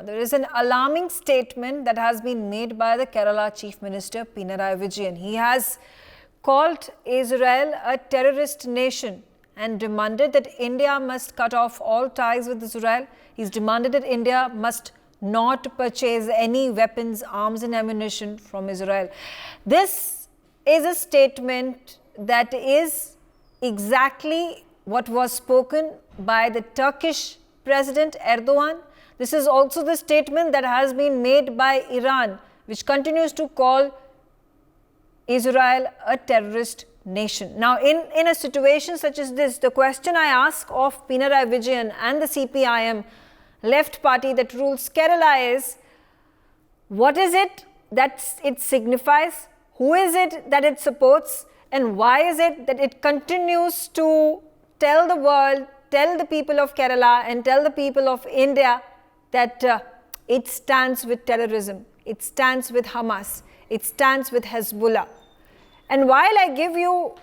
Now, there is an alarming statement that has been made by the Kerala Chief Minister Pinarayi Vijayan. He has called Israel a terrorist nation and demanded that India must cut off all ties with Israel. He's demanded that India must not purchase any weapons, arms and ammunition from Israel. This is a statement that is exactly what was spoken by the Turkish President Erdogan. This is also the statement that has been made by Iran, which continues to call Israel a terrorist nation. Now, in a situation such as this, the question I ask of Pinarayi Vijayan and the CPIM left party that rules Kerala is, what is it that it signifies? Who is it that it supports? And why is it that it continues to tell the world, tell the people of Kerala and tell the people of India that it stands with terrorism, it stands with Hamas, it stands with Hezbollah? And while I give you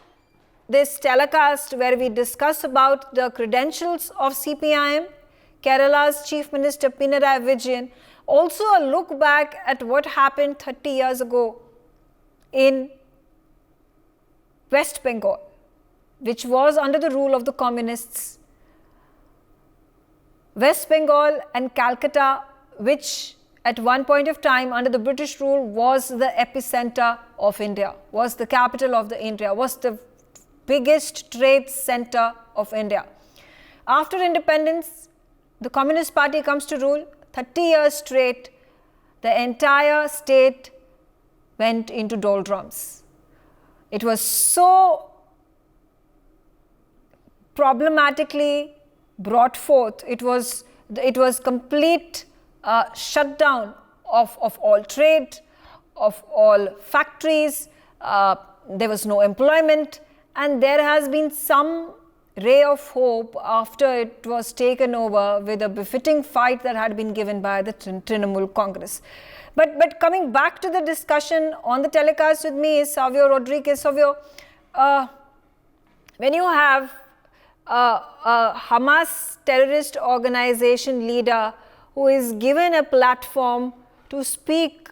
this telecast where we discuss about the credentials of CPIM, Kerala's Chief Minister Pinarayi Vijayan, also a look back at what happened 30 years ago in West Bengal, which was under the rule of the communists. West Bengal and Calcutta, which at one point of time under the British rule was the epicenter of India, was the capital of the India, was the biggest trade center of India. After independence, the Communist Party comes to rule. 30 years straight, the entire state went into doldrums. It was so problematically brought forth. It was complete shutdown of all trade, of all factories. There was no employment, and there has been some ray of hope after it was taken over with a befitting fight that had been given by the Trinamool Congress. But coming back to the discussion on the telecast with me is Savio Rodriguez. Savio, when you have a Hamas terrorist organization leader who is given a platform to speak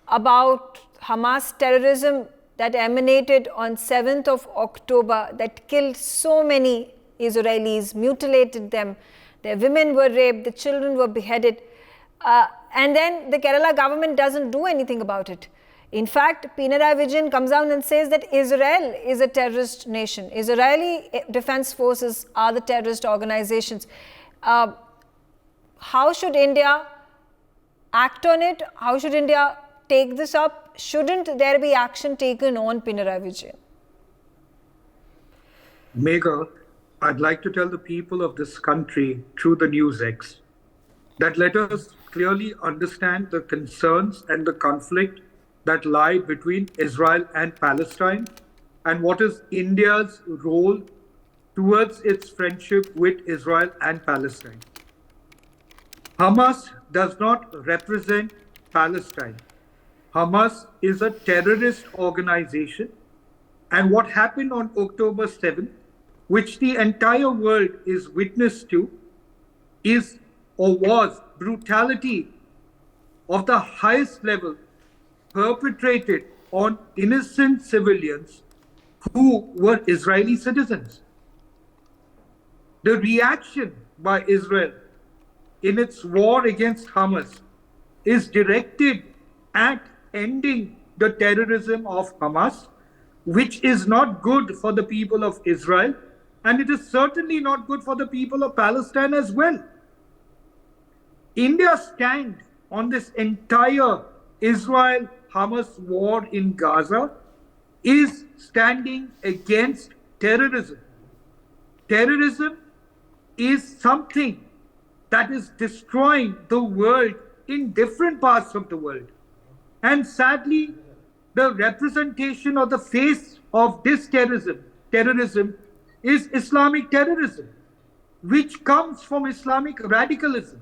about Hamas terrorism that emanated on 7th of October, that killed so many Israelis, mutilated them, their women were raped, the children were beheaded, and then the Kerala government doesn't do anything about it. In fact, Pinarayi Vijayan comes out and says that Israel is a terrorist nation. Israeli defense forces are the terrorist organizations. How should India act on it? How should India take this up? Shouldn't there be action taken on Pinarayi Vijayan? Megha, I'd like to tell the people of this country through the NewsX that let us clearly understand the concerns and the conflict that lie between Israel and Palestine, and what is India's role towards its friendship with Israel and Palestine. Hamas does not represent Palestine. Hamas is a terrorist organization, and what happened on October 7th, which the entire world is witness to, is or was brutality of the highest level perpetrated on innocent civilians who were Israeli citizens. The reaction by Israel in its war against Hamas is directed at ending the terrorism of Hamas, which is not good for the people of Israel, and it is certainly not good for the people of Palestine as well. India's stand on this entire Israel-Hamas war in Gaza is standing against terrorism. Terrorism is something that is destroying the world in different parts of the world. And sadly, the representation or the face of this terrorism is Islamic terrorism, which comes from Islamic radicalism.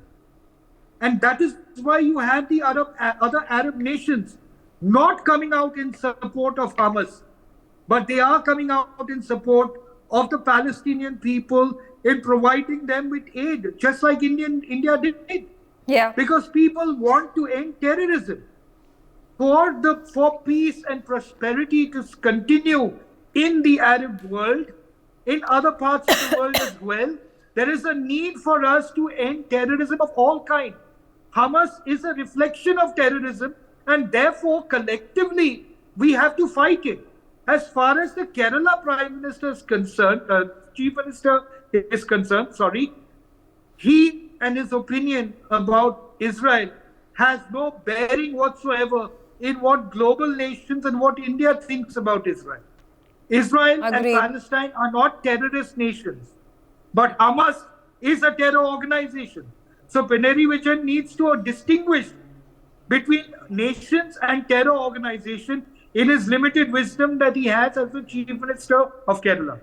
And that is why you have the other Arab nations not coming out in support of Hamas, but they are coming out in support of the Palestinian people in providing them with aid, just like India did. Yeah. Because people want to end terrorism. For peace and prosperity to continue in the Arab world, in other parts of the world as well, there is a need for us to end terrorism of all kinds. Hamas is a reflection of terrorism, and therefore, collectively, we have to fight it. As far as the Kerala Prime Minister is concerned, Chief Minister is concerned, sorry, he and his opinion about Israel has no bearing whatsoever in what global nations and what India thinks about Israel. Israel and Agreed. Palestine are not terrorist nations, but Hamas is a terror organization. So Pinarayi Vijayan needs to distinguish between nations and terror organization in his limited wisdom that he has as the Chief Minister of Kerala.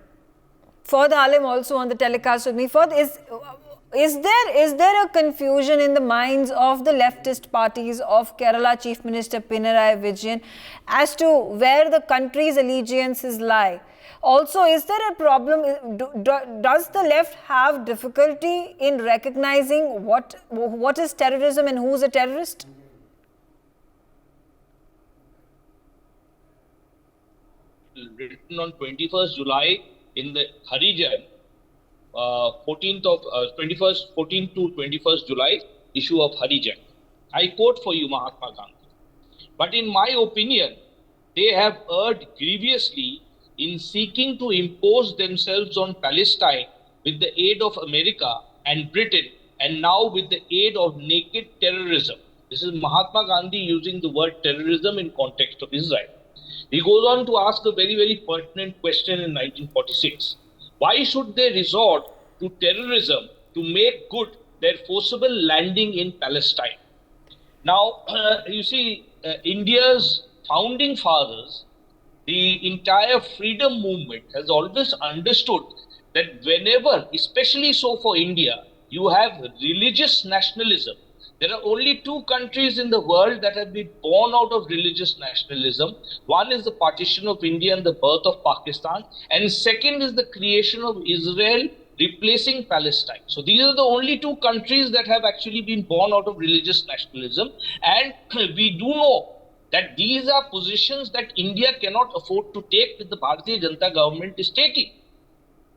Ford Alim also on the telecast with me. Ford, is there a confusion in the minds of the leftist parties of Kerala Chief Minister Pinarayi Vijayan as to where the country's allegiances lie? Also, is there a problem? Does the left have difficulty in recognizing what is terrorism and who is a terrorist? Written on 21st July in the Harijan, 14th to 21st July issue of Harijan. I quote for you Mahatma Gandhi. But in my opinion, they have erred grievously in seeking to impose themselves on Palestine with the aid of America and Britain, and now with the aid of naked terrorism. This is Mahatma Gandhi using the word terrorism in context of Israel. He goes on to ask a very, very pertinent question in 1946. Why should they resort to terrorism to make good their forcible landing in Palestine? Now, you see, India's founding fathers, the entire freedom movement has always understood that whenever, especially so for India, you have religious nationalism. There are only two countries in the world that have been born out of religious nationalism. One is the partition of India and the birth of Pakistan, and second is the creation of Israel replacing Palestine. So these are the only two countries that have actually been born out of religious nationalism, and we do know that these are positions that India cannot afford to take, that the Bharatiya Janata government is taking.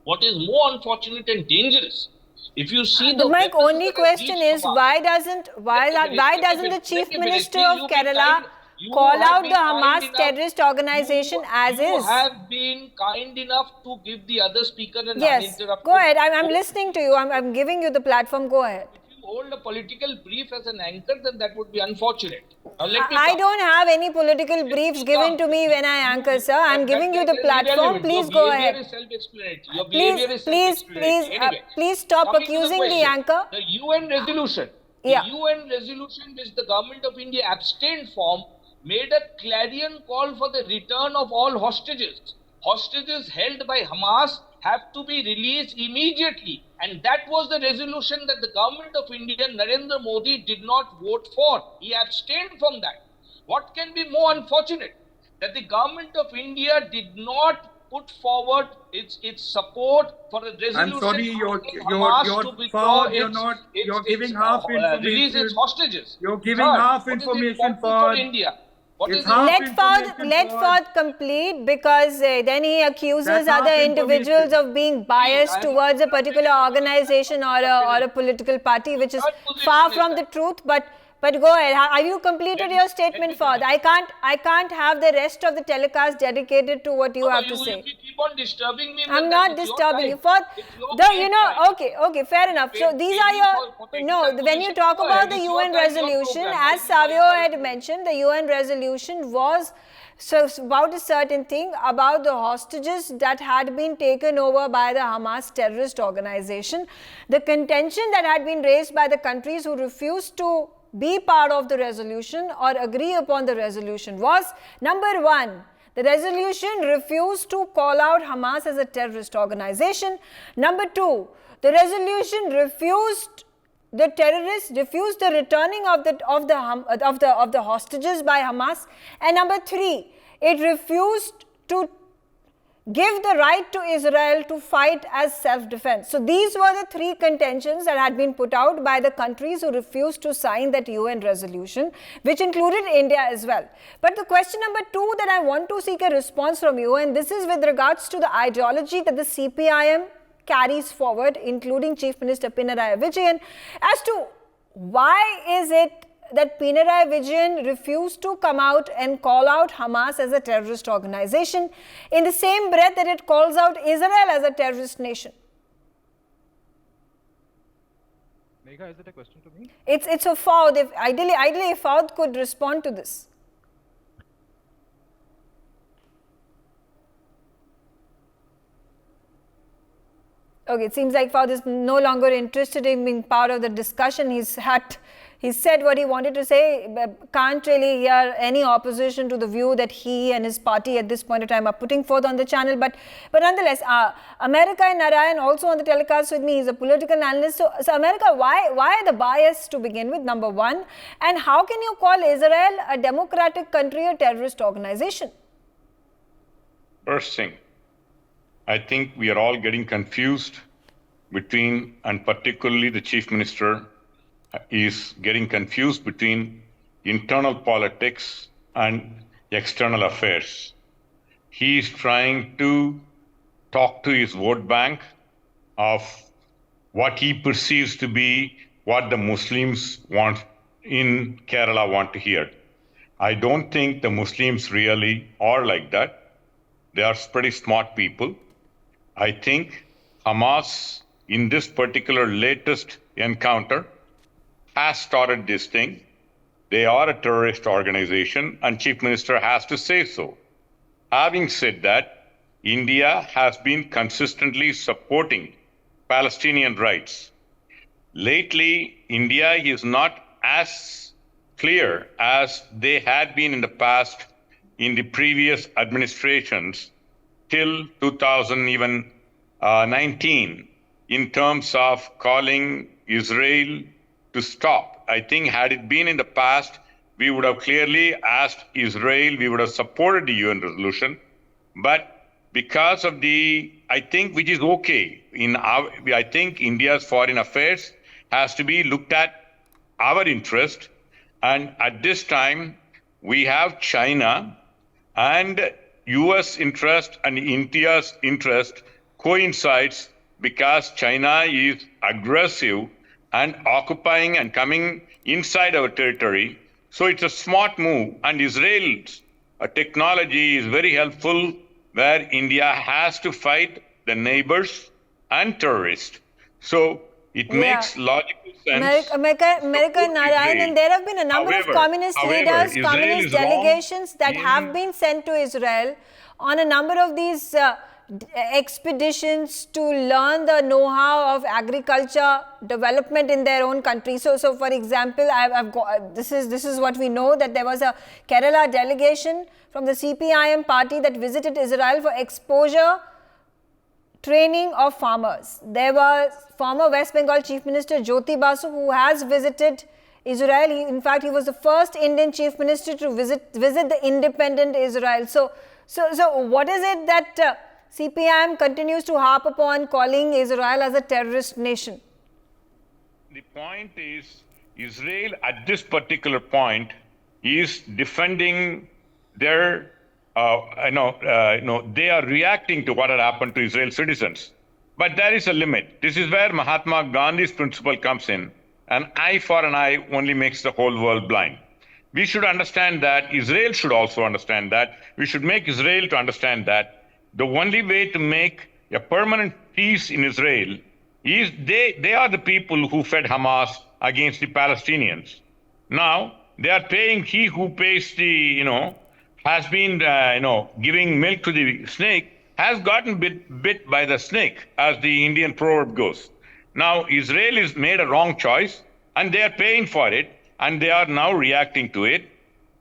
What is more unfortunate and dangerous, if you see the my only question is, why doesn't the Chief Minister of Kerala call out the Hamas terrorist organization as is? You have been kind enough to give the other speaker an uninterrupted. Go ahead. I'm listening to you. I'm giving you the platform. Go ahead. If you hold a political brief as an anchor, then that would be unfortunate. Now, I don't have any political briefs given to me when I anchor, sir. I'm giving you the platform. Please go ahead. Your behavior is self-explanatory. Please stop accusing the anchor. The UN resolution, which the government of India abstained from, made a clarion call for the return of all hostages. Hostages held by Hamas have to be released immediately. And that was the resolution that the government of India, Narendra Modi, did not vote for. He abstained from that. What can be more unfortunate? That the government of India did not put forward its support for a resolution. I'm sorry, you're giving half information. Release its hostages. You're giving half information for India. Let Ford complete, because then he accuses other individuals of being biased towards a particular organization or a political party, which is far from the truth. But go ahead. Have you completed your statement, Ford? I can't have the rest of the telecast dedicated to what you have to say. You keep on disturbing me. I'm not disturbing you, Ford. Okay, fair enough. So these are your when you talk about the UN resolution, as Savio had mentioned, the UN resolution was about a certain thing about the hostages that had been taken over by the Hamas terrorist organization. The contention that had been raised by the countries who refused to be part of the resolution or agree upon the resolution was, number one, the resolution refused to call out Hamas as a terrorist organization. Number two, the resolution refused the returning of the hostages by Hamas. And number three, it refused to give the right to Israel to fight as self-defense. So these were the three contentions that had been put out by the countries who refused to sign that UN resolution, which included India as well. But the question number two that I want to seek a response from you, and this is with regards to the ideology that the CPIM carries forward, including Chief Minister Pinarayi Vijayan, as to why is it that Pinarayi Vijayan refused to come out and call out Hamas as a terrorist organization in the same breath that it calls out Israel as a terrorist nation? Megha, is it a question to me? It's a Fawd. Ideally, Fawd could respond to this. Okay, it seems like Fawd is no longer interested in being part of the discussion. He said what he wanted to say, can't really hear any opposition to the view that he and his party at this point of time are putting forth on the channel. But nonetheless, America and Narayan also on the telecast with me. He's a political analyst. So America, why the bias to begin with, number one? And how can you call Israel a democratic country a terrorist organization? First thing, I think we are all getting confused between, and particularly the Chief Minister is getting confused between internal politics and external affairs. He is trying to talk to his vote bank of what he perceives to be what the Muslims in Kerala want to hear. I don't think the Muslims really are like that. They are pretty smart people. I think Hamas, in this particular latest encounter, has started this thing. They are a terrorist organization, and Chief Minister has to say so. Having said that, India has been consistently supporting Palestinian rights. Lately, India is not as clear as they had been in the past in the previous administrations till 2019 in terms of calling Israel to stop. I think had it been in the past, we would have clearly asked Israel, we would have supported the UN resolution, but because of I think which is okay, I think India's foreign affairs has to be looked at our interest, and at this time, we have China and US interest and India's interest coincides because China is aggressive and occupying and coming inside our territory. So it's a smart move, and Israel's technology is very helpful where India has to fight the neighbors and terrorists. So it makes logical sense. America and Narayan, and there have been a number of communist leaders, communist delegations that have been sent to Israel on a number of these expeditions to learn the know-how of agriculture development in their own country. So for example, this is what we know, that there was a Kerala delegation from the CPIM party that visited Israel for exposure training of farmers. There was former West Bengal Chief Minister Jyoti Basu, who has visited Israel. In fact, he was the first Indian Chief Minister to visit the independent Israel. So what is it that CPIM continues to harp upon, calling Israel as a terrorist nation? The point is, Israel at this particular point is defending their, they are reacting to what had happened to Israel citizens. But there is a limit. This is where Mahatma Gandhi's principle comes in. An eye for an eye only makes the whole world blind. We should understand that. Israel should also understand that. We should make Israel to understand that. The only way to make a permanent peace in Israel is they are the people who fed Hamas against the Palestinians. Now, they are paying, he who pays has been, giving milk to the snake, has gotten bit by the snake, as the Indian proverb goes. Now, Israel has made a wrong choice, and they are paying for it, and they are now reacting to it.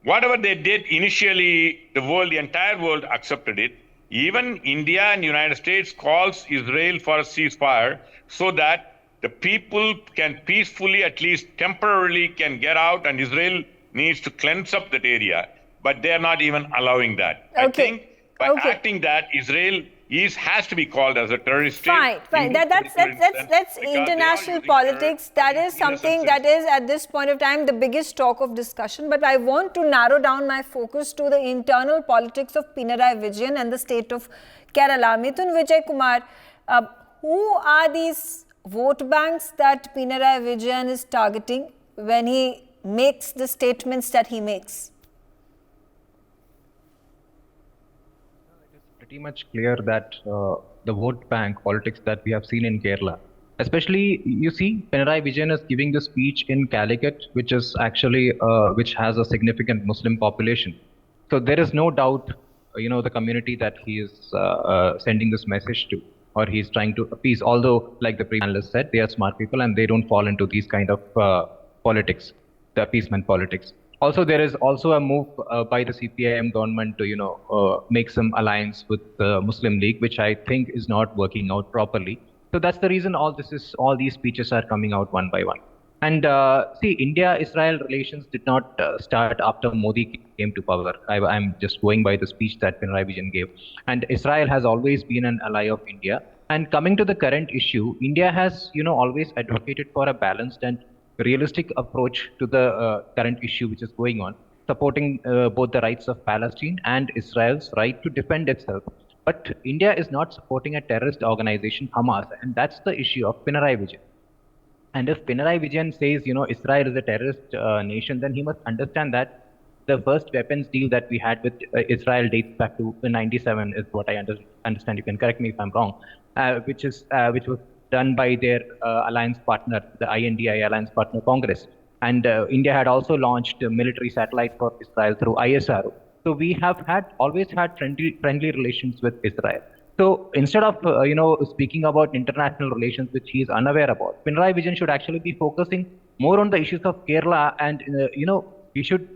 Whatever they did initially, the entire world accepted it. Even India and United States calls Israel for a ceasefire so that the people can peacefully, at least temporarily, can get out, and Israel needs to cleanse up that area. But they are not even allowing that. Okay. I think by Okay. acting that Israel has to be called as a terrorist state. Fine. That's international politics. That is something that is at this point of time the biggest talk of discussion. But I want to narrow down my focus to the internal politics of Pinarayi Vijayan and the state of Kerala. Mithun Vijay Kumar, who are these vote banks that Pinarayi Vijayan is targeting when he makes the statements that he makes? Pretty much clear that the vote bank politics that we have seen in Kerala, especially you see Pinarayi Vijayan is giving the speech in Calicut, which is actually which has a significant Muslim population. So there is no doubt, the community that he is sending this message to, or he is trying to appease. Although, like the previous analyst said, they are smart people and they don't fall into these kind of politics, the appeasement politics. Also, there is also a move by the CPIM government to, make some alliance with the Muslim League, which I think is not working out properly. So that's the reason all these speeches are coming out one by one. And see, India-Israel relations did not start after Modi came to power. I'm just going by the speech that Pinarayi Vijayan gave. And Israel has always been an ally of India. And coming to the current issue, India has, always advocated for a balanced and realistic approach to the current issue which is going on, supporting both the rights of Palestine and Israel's right to defend itself. But India is not supporting a terrorist organization, Hamas, and that's the issue of Pinarayi Vijayan. And if Pinarayi Vijayan says, Israel is a terrorist nation, then he must understand that the first weapons deal that we had with Israel dates back to 97, is what I understand. You can correct me if I'm wrong, which was done by their alliance partner, the INDI alliance partner Congress. And India had also launched a military satellite for Israel through ISRO. So we have always had friendly relations with Israel. So instead of speaking about international relations which he is unaware about, Pinarayi Vijayan should actually be focusing more on the issues of Kerala, and he should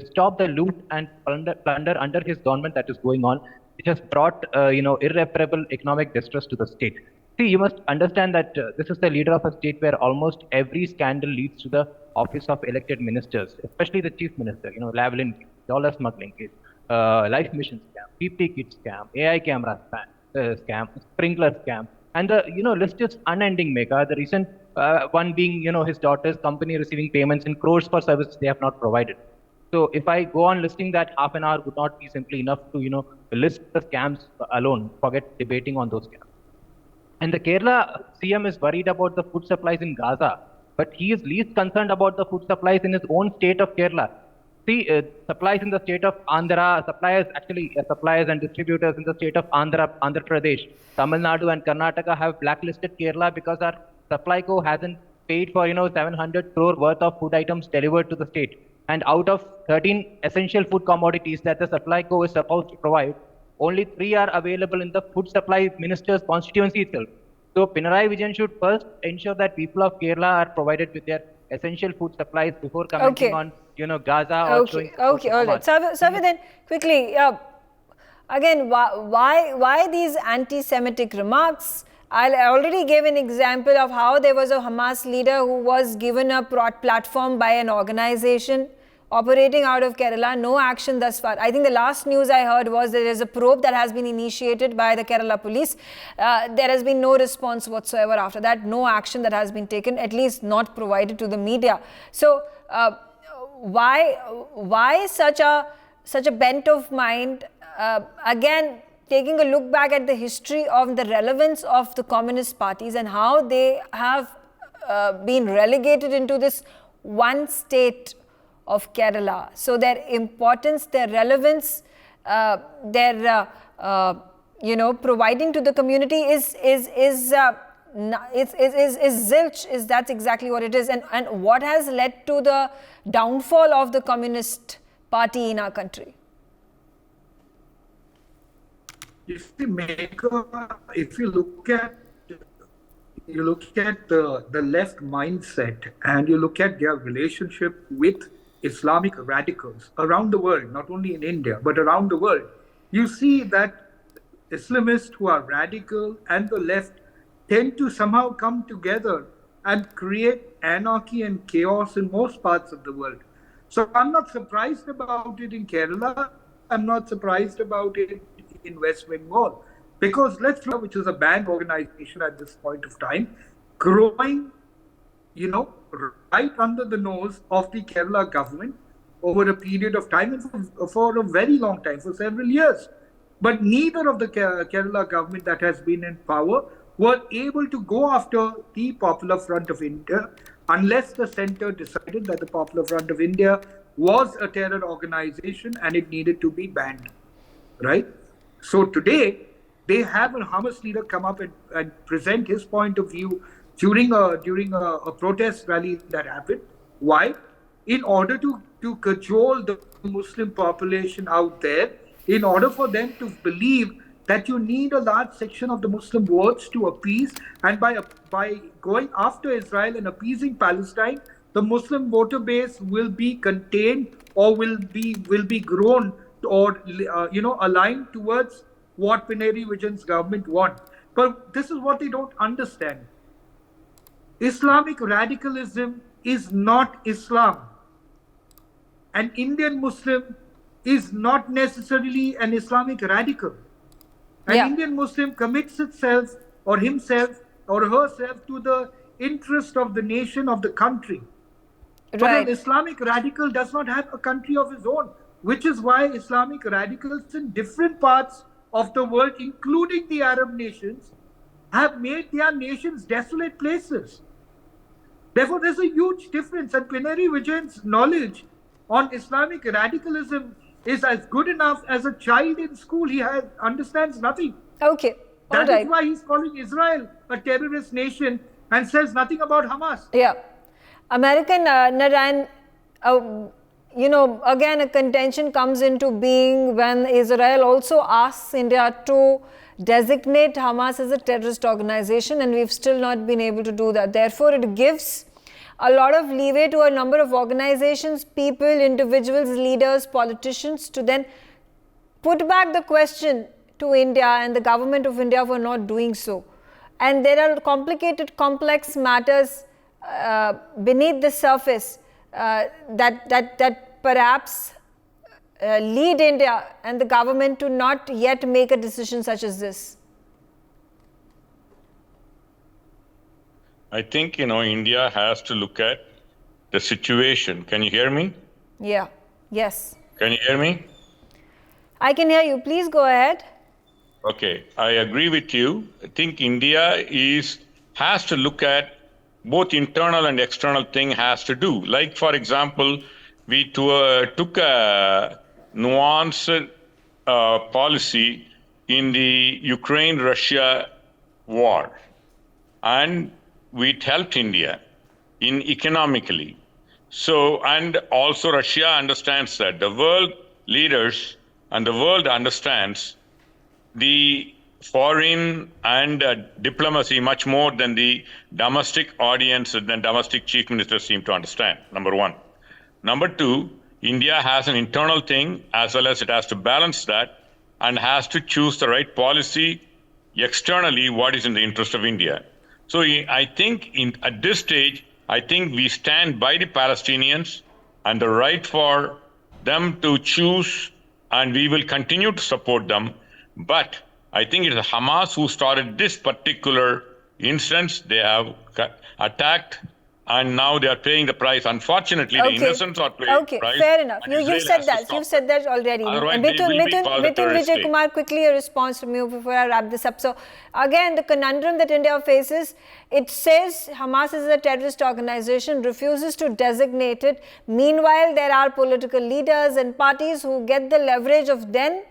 stop the loot and plunder under his government that is going on, which has brought irreparable economic distress to the state. See, you must understand that this is the leader of a state where almost every scandal leads to the office of elected ministers, especially the chief minister. Lavalin case, dollar smuggling case, life mission scam, PP kit scam, AI camera scam, sprinkler scam, and the list is unending. Megha, the recent one being his daughter's company receiving payments in crores for services they have not provided. So if I go on listing that, half an hour would not be simply enough to list the scams alone. Forget debating on those scams. And the Kerala CM is worried about the food supplies in Gaza, but he is least concerned about the food supplies in his own state of Kerala. See, supplies in the state of Andhra, suppliers and distributors in the state of Andhra Pradesh, Tamil Nadu and Karnataka have blacklisted Kerala because our supply co hasn't paid for 700 crore worth of food items delivered to the state. And out of 13 essential food commodities that the supply co is supposed to provide, only 3 are available in the food supply minister's constituency itself. So Pinarayi Vijayan should first ensure that people of Kerala are provided with their essential food supplies before commenting on Gaza or showing support to all right. Savi, then quickly, again, why these anti-Semitic remarks? I already gave an example of how there was a Hamas leader who was given a platform by an organization operating out of Kerala, no action thus far. I think the last news I heard was there is a probe that has been initiated by the Kerala police. There has been no response whatsoever after that, no action that has been taken, at least not provided to the media. So why such a bent of mind? Again, taking a look back at the history of the relevance of the communist parties and how they have been relegated into this one state of Kerala. So their importance, their relevance, their providing to the community is zilch. That's exactly what it is. And what has led to the downfall of the Communist Party in our country? You see, Megha, if you look at the left mindset and you look at their relationship with Islamic radicals around the world, not only in India, but around the world, you see that Islamists who are radical and the left tend to somehow come together and create anarchy and chaos in most parts of the world. So I'm not surprised about it in Kerala. I'm not surprised about it in West Bengal. Because let's look, which is a banned organization at this point of time, growing, right under the nose of the Kerala government over a period of time and for a very long time, for several years. But neither of the Kerala government that has been in power were able to go after the Popular Front of India unless the center decided that the Popular Front of India was a terror organization and it needed to be banned, right? So today, they have a Hamas leader come up and present his point of view during a protest rally that happened. Why? In order to cajole the Muslim population out there, in order for them to believe that you need a large section of the Muslim votes to appease, and by going after Israel and appeasing Palestine, the Muslim voter base will be contained or will be grown or aligned towards what Pinarayi Vijayan's government want. But this is what they don't understand. Islamic radicalism is not Islam. An Indian Muslim is not necessarily an Islamic radical. An Indian Muslim commits itself or himself or herself to the interest of the nation, of the country. Right. But an Islamic radical does not have a country of his own, which is why Islamic radicals in different parts of the world, including the Arab nations, have made their nations desolate places. Therefore, there's a huge difference. And Pinarayi Vijayan's knowledge on Islamic radicalism is as good enough as a child in school. He understands nothing. Okay. That is why he's calling Israel a terrorist nation and says nothing about Hamas. Yeah. American Narayan, again a contention comes into being when Israel also asks India to designate Hamas as a terrorist organization, and we've still not been able to do that. Therefore, it gives a lot of leeway to a number of organizations, people, individuals, leaders, politicians to then put back the question to India and the government of India for not doing so. And there are complicated, complex matters beneath the surface that perhaps lead India and the government to not yet make a decision such as this. I think, India has to look at the situation. Can you hear me? Yeah. Yes. Can you hear me? I can hear you. Please go ahead. Okay. I agree with you. I think India has to look at both internal and external thing has to do. Like, for example, we took a nuanced policy in the Ukraine-Russia war. And it helped India economically. So, and also Russia understands that. The world leaders and the world understands the foreign and diplomacy much more than the domestic audience and the domestic chief ministers seem to understand, number one. Number two, India has an internal thing as well as it has to balance that and has to choose the right policy externally what is in the interest of India. So I think at this stage, I think we stand by the Palestinians and the right for them to choose, and we will continue to support them. But I think it is Hamas who started this particular instance. They have attacked, and now they are paying the price. Unfortunately, the innocents are paying the price. Okay, fair enough. You've said that. You've said that already. Otherwise, Mithun Vijay Kumar, quickly a response from you before I wrap this up. So, again, the conundrum that India faces, it says Hamas is a terrorist organization, refuses to designate it. Meanwhile, there are political leaders and parties who get the leverage of then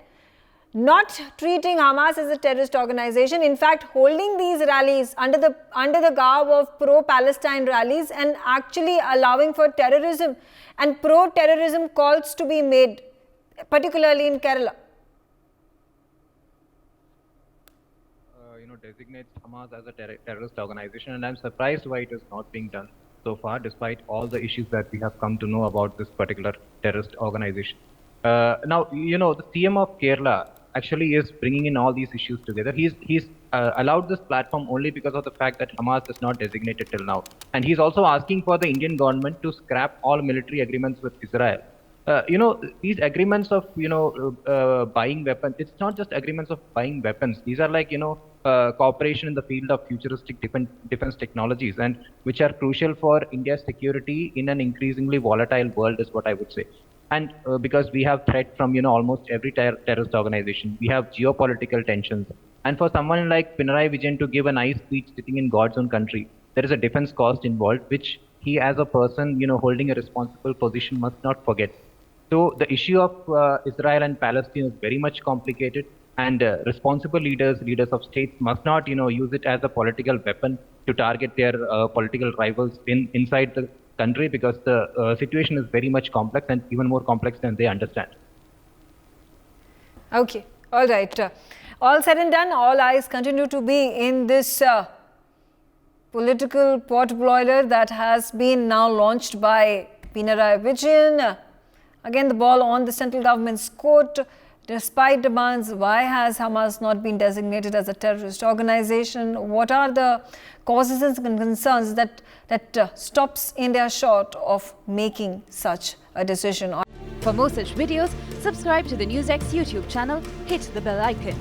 not treating Hamas as a terrorist organization, in fact holding these rallies under the garb of pro-Palestine rallies and actually allowing for terrorism and pro-terrorism calls to be made, particularly in Kerala. Designates Hamas as a terrorist organization, and I'm surprised why it is not being done so far, despite all the issues that we have come to know about this particular terrorist organization. Now, the CM of Kerala actually is bringing in all these issues together. He's allowed this platform only because of the fact that Hamas is not designated till now. And he's also asking for the Indian government to scrap all military agreements with Israel. these agreements of, buying weapons, it's not just agreements of buying weapons. These are like, cooperation in the field of futuristic defense technologies, and which are crucial for India's security in an increasingly volatile world, is what I would say. And because we have threat from, almost every terrorist organization, we have geopolitical tensions. And for someone like Pinarayi Vijayan to give a nice speech sitting in God's own country, there is a defense cost involved, which he, as a person, holding a responsible position, must not forget. So the issue of Israel and Palestine is very much complicated, and responsible leaders of states must not, use it as a political weapon to target their political rivals inside the country, because the situation is very much complex, and even more complex than they understand. Okay, all right. All said and done, all eyes continue to be in this political potboiler that has been now launched by Pinarayi Vijayan. Again, the ball on the central government's court. Despite demands, why has Hamas not been designated as a terrorist organization? What are the causes and concerns that stops India short of making such a decision? For more such videos, subscribe to the NewsX YouTube channel, hit the bell icon.